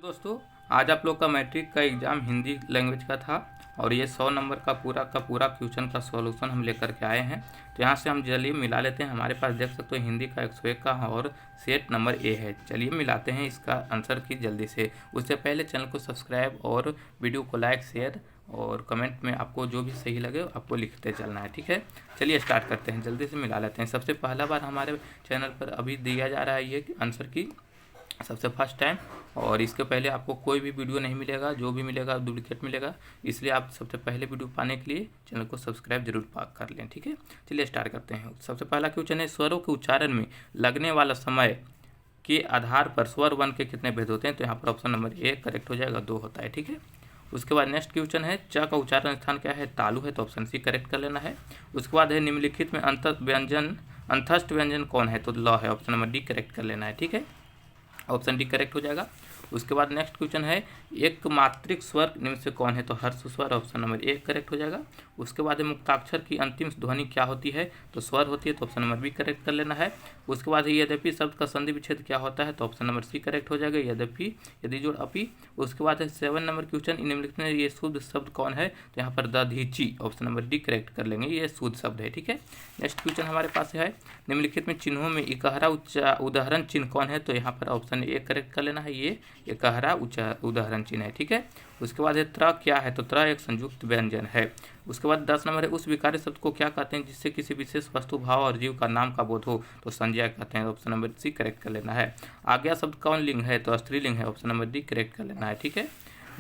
दोस्तों, आज आप लोग का मैट्रिक का एग्ज़ाम हिंदी लैंग्वेज का था और ये 100 नंबर का पूरा क्वेश्चन का सॉल्यूशन हम लेकर के आए हैं। तो यहाँ से हम चलिए मिला लेते हैं। हमारे पास देख सकते हो हिंदी का 101 का और सेट नंबर ए है। चलिए मिलाते हैं इसका आंसर की जल्दी से। उससे पहले चैनल को सब्सक्राइब और वीडियो को लाइक शेयर और कमेंट में आपको जो भी सही लगे आपको लिखते चलना है, ठीक है। चलिए स्टार्ट करते हैं, जल्दी से मिला लेते हैं। सबसे पहला बार हमारे चैनल पर अभी दिया जा रहा है ये आंसर की सबसे फर्स्ट टाइम, और इसके पहले आपको कोई भी वीडियो नहीं मिलेगा, जो भी मिलेगा डुप्लीकेट मिलेगा। इसलिए आप सबसे पहले वीडियो पाने के लिए चैनल को सब्सक्राइब जरूर कर लें, ठीक है। चलिए स्टार्ट करते हैं। सबसे पहला क्वेश्चन है, स्वरों के उच्चारण में लगने वाला समय के आधार पर स्वर वन के कितने भेद होते हैं? तो यहाँ पर ऑप्शन नंबर ए करेक्ट हो जाएगा, 2 होता है, ठीक है। उसके बाद नेक्स्ट क्वेश्चन है, च का उच्चारण स्थान क्या है? तालु है, तो ऑप्शन सी करेक्ट कर लेना है। उसके बाद है, निम्नलिखित में अंतस्थ व्यंजन कौन है? तो ल है, ऑप्शन नंबर डी करेक्ट कर लेना है, ठीक है। ऑप्शन डी करेक्ट हो जाएगा। उसके बाद नेक्स्ट क्वेश्चन है, एक मात्रिक स्वर निम्न से कौन है? तो हर्ष स्वर, ऑप्शन नंबर ए करेक्ट हो जाएगा। उसके बाद है, मुक्ताक्षर की अंतिम ध्वनि क्या होती है? तो स्वर होती है, तो ऑप्शन नंबर बी करेक्ट कर लेना है। उसके बाद है, यद्यपि शब्द का संधि विच्छेद क्या होता है? तो ऑप्शन नंबर सी करेक्ट हो जाएगा, यद्यपि यदि जोड़ अपि। उसके बाद है 7 नंबर क्वेश्चन, निम्नलिखित में ये शुद्ध शब्द कौन है? तो यहाँ पर Dadhichi, option number D correct कर लेंगे, ये शुद्ध शब्द है, ठीक है। नेक्स्ट क्वेश्चन हमारे पास है, निम्नलिखित में चिन्हों में इकहरा उदाहरण चिन्ह कौन है? तो यहाँ पर ऑप्शन ए करेक्ट कर लेना है, ये इकहरा उदाहरण चिन्ह है, ठीक है। उसके बाद है, त्र क्या है? तो त्र एक संयुक्त व्यंजन है। उसके बाद 10 नंबर है, उस विकारी शब्द को क्या कहते हैं जिससे किसी विशेष वस्तु भाव और जीव का नाम का बोध हो? तो संज्ञा कहते हैं, ऑप्शन नंबर सी करेक्ट कर लेना है। आज्ञा शब्द कौन लिंग है? तो स्त्रीलिंग है, ऑप्शन नंबर डी करेक्ट कर लेना है, ठीक है।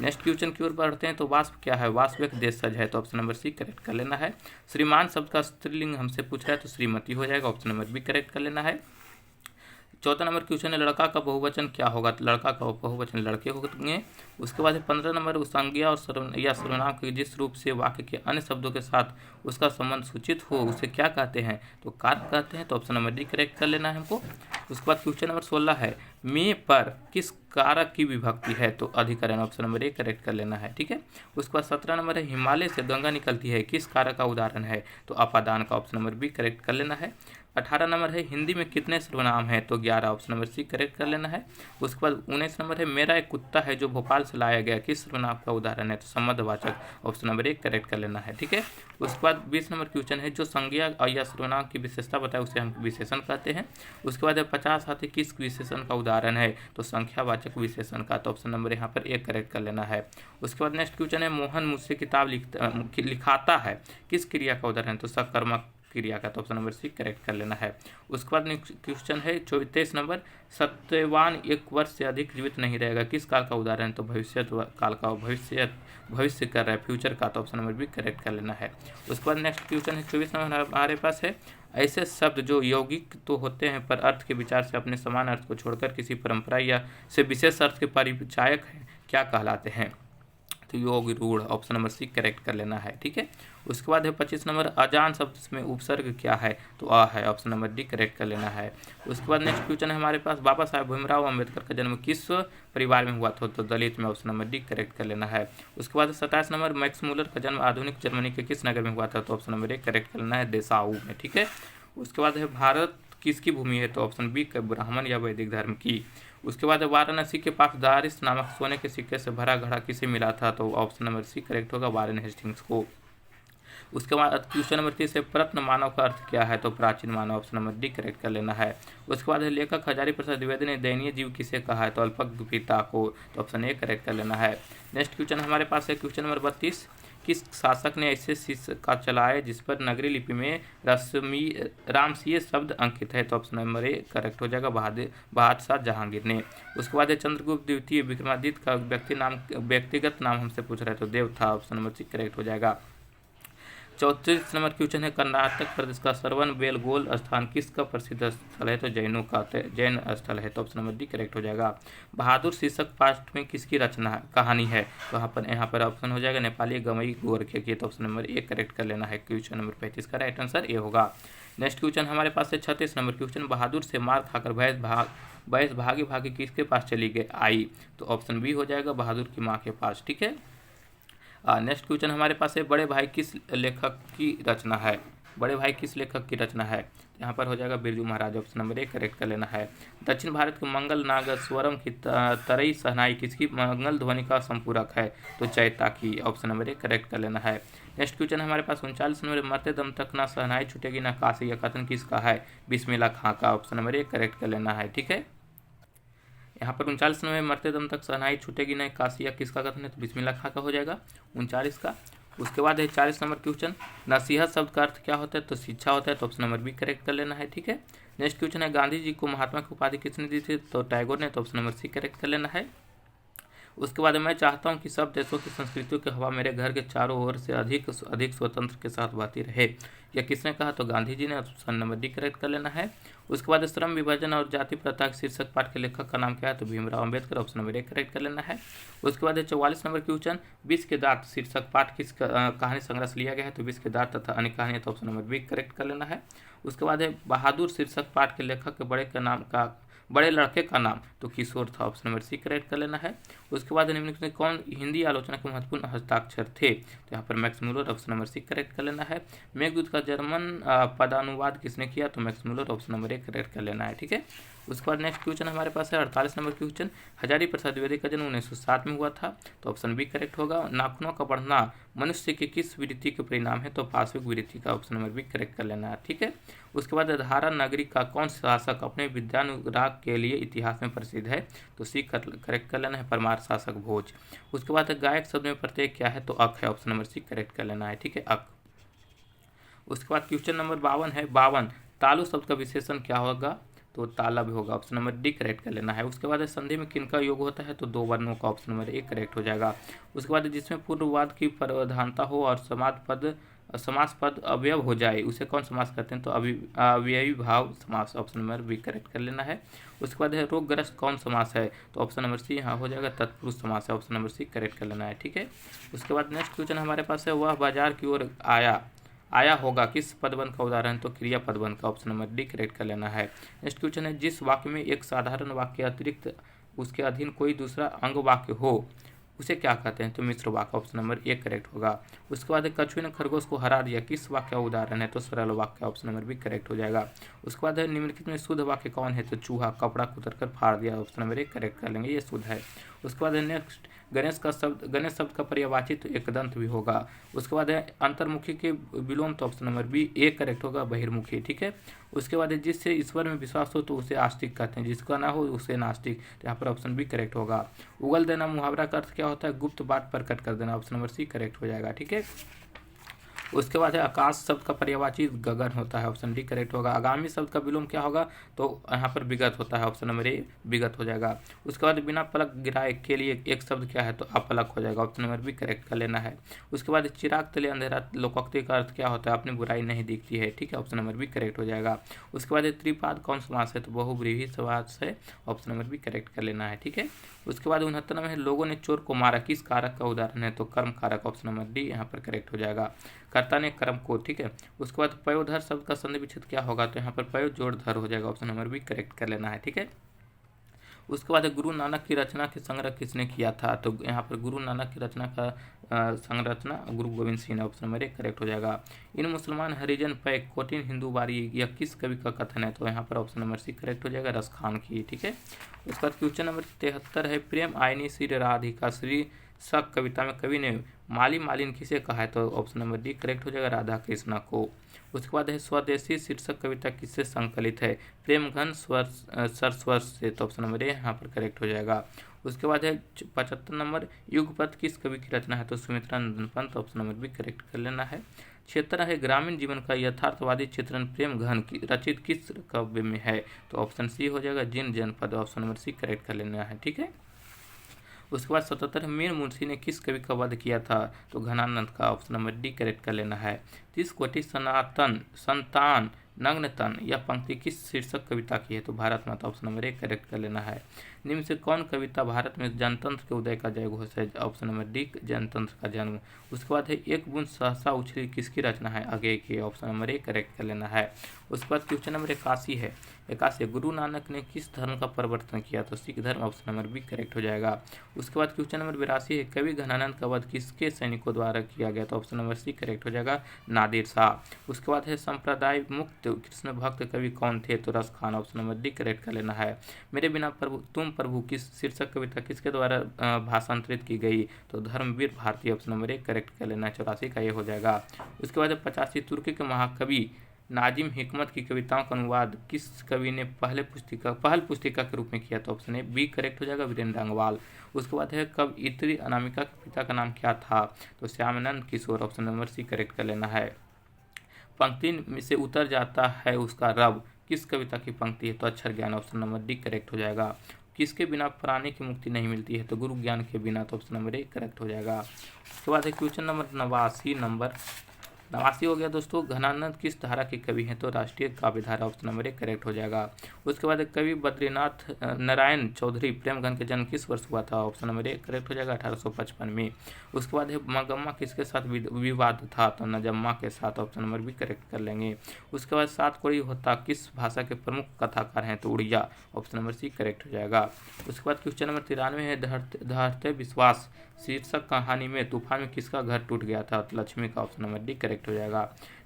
नेक्स्ट क्वेश्चन की ओर बढ़ते हैं, तो वाष्प क्या है? वाष्प एक देशज है, तो ऑप्शन नंबर सी करेक्ट कर लेना है। श्रीमान शब्द का स्त्रीलिंग हमसे पूछ रहा है, तो श्रीमती हो जाएगा, ऑप्शन नंबर बी करेक्ट कर लेना है। 14 नंबर क्वेश्चन है, लड़का का बहुवचन क्या होगा? तो लड़का का बहुवचन लड़के होंगे। उसके बाद 15 नंबर, संज्ञा और सर्वनाम के जिस रूप से वाक्य के अन्य शब्दों के साथ उसका संबंध सूचित हो उसे क्या कहते हैं? तो कारक कहते हैं, तो ऑप्शन नंबर डी करेक्ट कर लेना है हमको। उसके बाद क्वेश्चन नंबर 16 है, में पर किस कारक की विभक्ति है? तो अधिकरण, ऑप्शन नंबर ए करेक्ट कर लेना है, ठीक है। उसके बाद 17 नंबर है, हिमालय से गंगा निकलती है, किस कारक का उदाहरण है? तो अपादान का, ऑप्शन नंबर बी करेक्ट कर लेना है। 18 नंबर है, हिंदी में कितने सर्वनाम है? तो 11, ऑप्शन नंबर सी करेक्ट कर लेना है। उसके बाद 19 नंबर है, मेरा एक कुत्ता है जो भोपाल से लाया गया, किस सर्वनाम का उदाहरण है? तो संबंधवाचक, ऑप्शन नंबर एक करेक्ट कर लेना है, ठीक है। उसके बाद 20 नंबर क्वेश्चन है, जो संज्ञा या सर्वनाम की विशेषता बताए उसे हम विशेषण कहते हैं। उसके बाद 50 हाथी किस विशेषण का उदाहरण है? तो संख्यावाचक विशेषण का, तो ऑप्शन नंबर यहाँ पर एक करेक्ट कर लेना है। उसके बाद नेक्स्ट क्वेश्चन है, मोहन मुझसे किताब लिखाता है, किस क्रिया का उदाहरण है? तो सकर्मक क्रिया का, तो ऑप्शन नंबर सी करेक्ट कर लेना है। उसके बाद क्वेश्चन है 23 नंबर, सत्यवान 1 वर्ष से अधिक जीवित नहीं रहेगा, किस काल का उदाहरण? तो भविष्य काल का, भविष्य कर रहा है, फ्यूचर का, तो ऑप्शन नंबर बी करेक्ट कर लेना है। उसके बाद नेक्स्ट क्वेश्चन है 24 नंबर हमारे पास है, ऐसे शब्द जो यौगिक तो होते हैं पर अर्थ के विचार से अपने समान अर्थ को छोड़कर किसी परंपरा या से विशेष अर्थ के परिचायक हैं, क्या कहलाते हैं? तो योग रूढ़, ऑप्शन नंबर सी करेक्ट कर लेना है, ठीक है। उसके बाद है 25 नंबर, अजान शब्द में उपसर्ग क्या है? तो अ है, ऑप्शन नंबर डी करेक्ट कर लेना है। उसके बाद नेक्स्ट क्वेश्चन है हमारे पास, बाबा साहेब भीमराव अम्बेडकर का जन्म किस परिवार में हुआ था? तो दलित में, ऑप्शन नंबर डी करेक्ट कर लेना है। उसके बाद 27 नंबर, मैक्स मूलर का जन्म आधुनिक जर्मनी के किस नगर में हुआ था? तो ऑप्शन नंबर ए करेक्ट कर लेना है, देसाऊ में, ठीक है। उसके बाद है, भारत किसकी भूमि है? तो ऑप्शन बी ब्राह्मण या वैदिक धर्म की। उसके बाद वाराणसी के पास दारिस नामक सोने के सिक्के से भरा घड़ा किसे मिला था? तो ऑप्शन नंबर सी करेक्ट होगा, वारेन हेस्टिंग्स को। उसके बाद क्वेश्चन नंबर 30 है, प्रत्न मानव का अर्थ क्या है? तो प्राचीन मानव, ऑप्शन नंबर डी करेक्ट कर लेना है। उसके बाद है, लेखक हजारी प्रसाद द्विवेदी ने दयनीय जीव किसे कहा है? तो अल्पज्ञ पिता को, तो ऑप्शन ए करेक्ट कर लेना है। नेक्स्ट क्वेश्चन हमारे पास है क्वेश्चन नंबर 32, किस शासक ने ऐसे सिक्का चलाए जिस पर नगरी लिपि में रामसीय शब्द अंकित है? तो ऑप्शन नंबर ए करेक्ट हो जाएगा, बादशाह जहांगीर ने। उसके बाद है, चंद्रगुप्त द्वितीय विक्रमादित्य का व्यक्तिगत नाम हमसे पूछ रहा है, तो देव था, ऑप्शन नंबर सी करेक्ट हो जाएगा। 34 नंबर क्वेश्चन है, कर्नाटक प्रदेश का श्रवणबेलगोल स्थान किसका प्रसिद्ध स्थल है? तो जैनों का, जैन स्थल है, तो ऑप्शन नंबर डी करेक्ट हो जाएगा। बहादुर शीर्षक पाठ में किसकी रचना कहानी है? तो यहाँ पर ऑप्शन हो जाएगा, नेपाली गवई गोरखे की, तो ऑप्शन नंबर ए करेक्ट कर लेना है। क्वेश्चन नंबर 35 का राइट आंसर ए होगा। नेक्स्ट क्वेश्चन हमारे पास है 36 नंबर क्वेश्चन, बहादुर से मार खाकर भैंस भागी भागी किसके पास चली गई आई? तो ऑप्शन बी हो जाएगा, बहादुर की माँ के पास, ठीक है। नेक्स्ट क्वेश्चन हमारे पास है, बड़े भाई किस लेखक की रचना है? बड़े भाई किस लेखक की रचना है? यहाँ पर हो जाएगा Birju Maharaj, option number A correct कर लेना है। दक्षिण भारत के मंगल नागस्वरम की तरई शहनाई किसकी मंगल ध्वनि का संपूरक है? तो चैता की, ऑप्शन नंबर ए करेक्ट कर लेना है। नेक्स्ट क्वेश्चन है हमारे पास 39 नंबर, मरते दम तक ना शहनाई छूटेगी ना काशी, यह कथन किसका है? बिस्मिल्लाह खां का, ऑप्शन नंबर ए करेक्ट कर लेना है। ठीक है, यहाँ पर 39 नंबर, मरते दम तक शहनाई छूटेगी ना काशी, यह किसका कथन है? तो बिस्मिल्लाह खां का हो जाएगा 39 का। उसके बाद है 40 नंबर क्वेश्चन, नसीहत शब्द का अर्थ क्या होता है? तो शिक्षा होता है, तो ऑप्शन नंबर बी करेक्ट कर लेना है। ठीक है, नेक्स्ट क्वेश्चन है, गांधी जी को महात्मा की उपाधि किसने दी थी? तो टैगोर ने, तो ऑप्शन नंबर सी करेक्ट कर लेना है। उसके बाद मैं चाहता हूं कि सब देशों की संस्कृतियों की हवा मेरे घर के चारों ओर से अधिक स्वतंत्र के साथ बहती रहे, यह किसने कहा? तो गांधी जी ने, ऑप्शन नंबर डी करेक्ट कर लेना है। उसके बाद श्रम विभाजन और जाति प्रथा के शीर्षक पाठ के लेखक का नाम क्या है? तो Bhimrao Ambedkar, option number A correct कर लेना है। उसके बाद 44 नंबर क्वेश्चन, विष के दांत शीर्षक पाठ किस कहानी संग्रह से लिया गया है? तो विष के दांत तथा अन्य कहानी, तो ऑप्शन नंबर बी करेक्ट कर लेना है। उसके बाद है बहादुर शीर्षक पाठ के लेखक के बड़े लड़के का नाम, तो किशोर था, ऑप्शन नंबर सी करेक्ट कर लेना है। उसके बाद निम्नलिखित में कौन हिंदी आलोचना के महत्वपूर्ण हस्ताक्षर थे? तो यहाँ पर Max Muller, option number C correct कर लेना है। मेघदूत का जर्मन पदानुवाद किसने किया? तो max Muller, option number A correct कर लेना है। ठीक है, उसके बाद नेक्स्ट क्वेश्चन हमारे पास है 48 नंबर क्वेश्चन, हजारी प्रसाद द्विवेदी का जन्म 1907 में हुआ था, तो ऑप्शन बी करेक्ट होगा। नाखूनों का बढ़ना मनुष्य के किस वृत्ति के परिणाम है? तो पार्श्विक वृत्ति का, ऑप्शन नंबर बी करेक्ट कर लेना है। ठीक है, उसके बाद धारा नगरी का कौन शासक अपने विद्यानुराग के लिए इतिहास में प्रसिद्ध है? तो सी करेक्ट कर लेना है, परमार शासक भोज। उसके बाद गायक शब्द में प्रत्यय क्या है? तो अक है, ऑप्शन नंबर सी करेक्ट कर लेना है। ठीक है, अक। उसके बाद क्वेश्चन नंबर 52 है, 52 तालु शब्द का विशेषण क्या होगा? तो तालब होगा, ऑप्शन नंबर डी करेक्ट कर लेना है। उसके बाद संधि में किनका योग होता है? तो दो वर्णों का, ऑप्शन नंबर ए करेक्ट हो जाएगा। उसके बाद जिसमें पूर्ववाद की प्रधानता हो और समास पद अवयव हो जाए उसे कौन समास करते हैं? तो अवयवी भाव समास, ऑप्शन नंबर बी करेक्ट कर लेना है। उसके बाद है रोगग्रस्त कौन समास है? तो ऑप्शन नंबर सी यहाँ हो जाएगा तत्पुरुष समास है, ऑप्शन नंबर सी करेक्ट कर लेना है। ठीक है, उसके बाद नेक्स्ट क्वेश्चन हमारे पास है, वह बाजार की ओर आया होगा किस पदबंध का उदाहरण? तो क्रिया पदबंध का, ऑप्शन नंबर डी करेक्ट कर लेना है। नेक्स्ट क्वेश्चन है, जिस वाक्य में एक साधारण वाक्य अतिरिक्त उसके अधीन कोई दूसरा अंग वाक्य हो उसे क्या कहते हैं? तो मिश्र वाक्य, ऑप्शन नंबर ए करेक्ट होगा। उसके बाद कछुए ने खरगोश को हरा दिया किस वाक्य का उदाहरण है? तो सरल वाक्य, ऑप्शन नंबर बी करेक्ट हो जाएगा। उसके बाद निम्नलिखित में शुद्ध वाक्य कौन है? तो चूहा कपड़ा कुतर कर फाड़ दिया, ऑप्शन नंबर ए करेक्ट कर लेंगे, ये शुद्ध है। उसके बाद नेक्स्ट गणेश शब्द का पर्यायवाची तो एकदंत भी होगा। उसके बाद अंतर्मुखी के विलोम, तो option number B A correct होगा, बहिर्मुखी। ठीक है, उसके बाद जिससे ईश्वर में विश्वास हो तो उसे आस्तिक कहते हैं, जिसका ना हो उसे नास्तिक, तो यहाँ पर ऑप्शन बी करेक्ट होगा। उगल देना मुहावरा का अर्थ क्या होता है? गुप्त बात प्रकट कर देना, ऑप्शन नंबर सी करेक्ट हो जाएगा। ठीक है, उसके बाद है आकाश शब्द का पर्यायवाची गगन होता है, ऑप्शन डी करेक्ट होगा। आगामी शब्द का विलोम क्या होगा? तो यहाँ पर विगत होता है, ऑप्शन नंबर ए विगत हो जाएगा। उसके बाद बिना पलक गिराए के लिए एक शब्द क्या है? तो अपलक हो जाएगा, ऑप्शन नंबर बी करेक्ट कर लेना है। उसके बाद चिराग तले अंधेरा लोकोक्ति का अर्थ क्या होता है? अपनी बुराई नहीं दिखती है। ठीक है, ऑप्शन नंबर बी करेक्ट हो जाएगा। उसके बाद त्रिपाद कौन समास है? तो बहुव्रीहि समास है, ऑप्शन नंबर बी करेक्ट कर लेना है। ठीक है, उसके बाद 69 में लोगों ने चोर को मारा किस कारक का उदाहरण है? तो कर्म कारक, ऑप्शन नंबर डी यहाँ पर करेक्ट हो जाएगा, कर्ता ने कर्म को। ठीक है, उसके बाद पयोधर शब्द का संधि विच्छेद क्या होगा? तो यहाँ पर पयो जोड़ धर हो जाएगा, ऑप्शन नंबर बी करेक्ट कर लेना है। ठीक है, उसके बाद गुरु नानक की रचना के संग्रह किसने किया था? तो यहाँ पर गुरु नानक की रचना का संरचना गुरु गोविंद सिंह, ऑप्शन नंबर एक करेक्ट हो जाएगा। इन मुसलमान हरिजन पैक कोटिन हिंदू बारी यह किस कवि का कथन है? तो यहाँ पर ऑप्शन नंबर सी करेक्ट हो जाएगा, रस खान की। ठीक है, उसके बाद क्वेश्चन नंबर 73 है, प्रेम आयनी श्री राधिका श्री सक कविता में कवि ने माली मालिन किसे कहा है? तो ऑप्शन नंबर डी करेक्ट हो जाएगा, राधा कृष्णा को। उसके बाद है स्वदेशी शीर्षक कविता किससे संकलित है? प्रेम घन सरस्वर से, तो ऑप्शन नंबर ए यहाँ पर करेक्ट हो जाएगा। उसके बाद है 75 नंबर, युगपथ किस कवि की रचना है? तो Sumitra Nandan Pant, option number B correct कर लेना है। क्षेत्र है ग्रामीण जीवन का यथार्थवादी चित्रण प्रेम घन की रचित किस काव्य में है? तो ऑप्शन सी हो जाएगा, जिन जनपद, ऑप्शन नंबर सी करेक्ट कर लेना है। ठीक है, उसके बाद 77 मीर मुंशी ने किस कवि का वध किया था? तो घनानंद का, ऑप्शन नंबर डी करेक्ट कर लेना है। 30 कोटि सनातन संतान नग्न तन यह पंक्ति किस शीर्षक कविता की है? तो भारत माता, ऑप्शन नंबर ए करेक्ट कर लेना है। निम्न से कौन कविता भारत में जनतंत्र के उदय का जय घोष है? ऑप्शन नंबर डी, जनतंत्र का जन्म। उसके बाद है एक बूंद सहसा उछली किसकी रचना है? अगेय की। ऑप्शन नंबर ए करेक्ट कर लेना है। उसके बाद क्वेश्चन नंबर 81 है। 81 गुरु नानक ने किस धर्म का प्रवर्तन किया? तो सिख धर्म। ऑप्शन नंबर बी करेक्ट हो जाएगा। उसके बाद क्वेश्चन नंबर 82 है। कवि घनानंद का वध किसके सैनिकों द्वारा किया गया? तो ऑप्शन नंबर सी करेक्ट हो जाएगा, नादिर शाह। उसके बाद है संप्रदाय मुक्त कृष्ण भक्त कवि कौन थे? तो रस Khan. Option number D correct कर लेना है। मेरे बिना प्रभु तुम प्रभु किस शीर्षक कविता किसके द्वारा भाषांतरित की गई? तो धर्मवीर भारती। ऑप्शन नंबर एक करेक्ट कर लेना। 84 का ये हो जाएगा। उसके बाद 85 तुर्की के महाकवि नाजिम हिकमत की कविताओं का अनुवाद किस कवि ने पहल पुस्तिका के रूप में किया? तो ऑप्शन ए बी करेक्ट हो जाएगा, वीरेंद्र अंगवाल। उसके बाद है कवयित्री अनामिका के पिता का नाम क्या था? तो श्यामानंद किशोर। ऑप्शन नंबर सी करेक्ट कर लेना है। पंक्ति में से उतर जाता है उसका रब किस कविता की पंक्ति है? तो अक्षर ज्ञान। ऑप्शन नंबर डी करेक्ट हो जाएगा। किसके बिना प्राणी की मुक्ति नहीं मिलती है? तो गुरु ज्ञान के बिना। तो ऑप्शन नंबर ए करेक्ट हो जाएगा। उसके बाद है क्वेश्चन नंबर 89 हो गया दोस्तों। घनानंद किस धारा के कवि हैं? तो राष्ट्रीय काव्य धारा। ऑप्शन नंबर एक करेक्ट हो जाएगा। उसके बाद कवि बद्रीनाथ नारायण चौधरी प्रेमगन के जन्म किस वर्ष हुआ था? ऑप्शन नंबर एक करेक्ट हो जाएगा, 1855 में। उसके बाद है मगम्मा किसके साथ विवाद था? तो नजम्मा के साथ। ऑप्शन नंबर भी करेक्ट कर लेंगे। उसके बाद सात कोई होता किस भाषा के प्रमुख कथाकार हैं? तो Odia. Option number C correct हो जाएगा। उसके बाद क्वेश्चन नंबर 93 है। धरते विश्वास शीर्षक कहानी में तूफान में किसका घर टूट गया था? तो लक्ष्मी का। ऑप्शन नंबर डी करेक्ट हो जाएगा।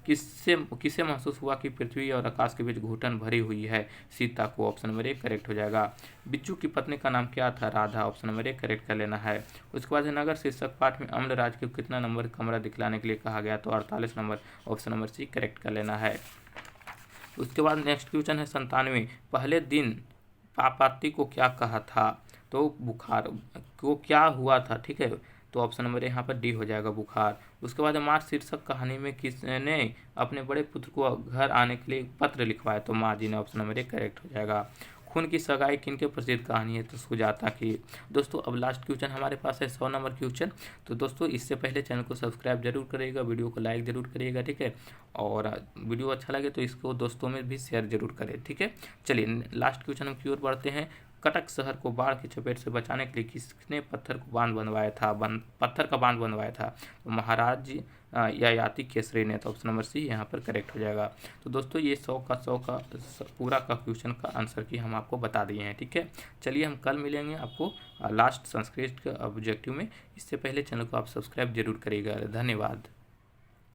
किसे महसूस हुआ कि पृथ्वी और आकाश के बीच घुटन भरी हुई है? सीता को। ऑप्शन नंबर एक करेक्ट हो जाएगा। बिज्जू की पत्नी का नाम क्या था? राधा। ऑप्शन नंबर एक करेक्ट कर लेना है। उसके बाद नगर शीर्षक पाठ में अम्लराज को कितना नंबर कमरा दिखलाने के लिए कहा गया? तो 48 number. Option number C correct कर लेना है। उसके बाद नेक्स्ट क्वेश्चन है 97। पहले दिन पापाती को क्या कहा था? तो बुखार को क्या हुआ था? ठीक है, तो ऑप्शन नंबर यहाँ पर डी हो जाएगा, बुखार। उसके बाद माँ शीर्षक कहानी में किसने अपने बड़े पुत्र को घर आने के लिए पत्र लिखवाया? तो माँ जी ने। ऑप्शन नंबर एक करेक्ट हो जाएगा। खून की सगाई किनके प्रसिद्ध कहानी है? तो सुजाता की। दोस्तों अब लास्ट क्वेश्चन हमारे पास है 100 नंबर क्वेश्चन। तो दोस्तों इससे पहले चैनल को सब्सक्राइब जरूर करिएगा, वीडियो को लाइक जरूर करिएगा, ठीक है। और वीडियो अच्छा लगे तो इसको दोस्तों में भी शेयर जरूर करें, ठीक है। चलिए लास्ट क्वेश्चन हम की ओर बढ़ते हैं। कटक शहर को बाढ़ की चपेट से बचाने के लिए किसने पत्थर का बांध बनवाया था? तो महाराज ययाति केसरी ने। तो ऑप्शन नंबर सी यहाँ पर करेक्ट हो जाएगा। तो दोस्तों ये 100 का पूरा का क्वेश्चन का आंसर की हम आपको बता दिए हैं, ठीक है। चलिए हम कल मिलेंगे आपको लास्ट संस्कृत के ऑब्जेक्टिव में। इससे पहले चैनल को आप सब्सक्राइब जरूर करिएगा। धन्यवाद।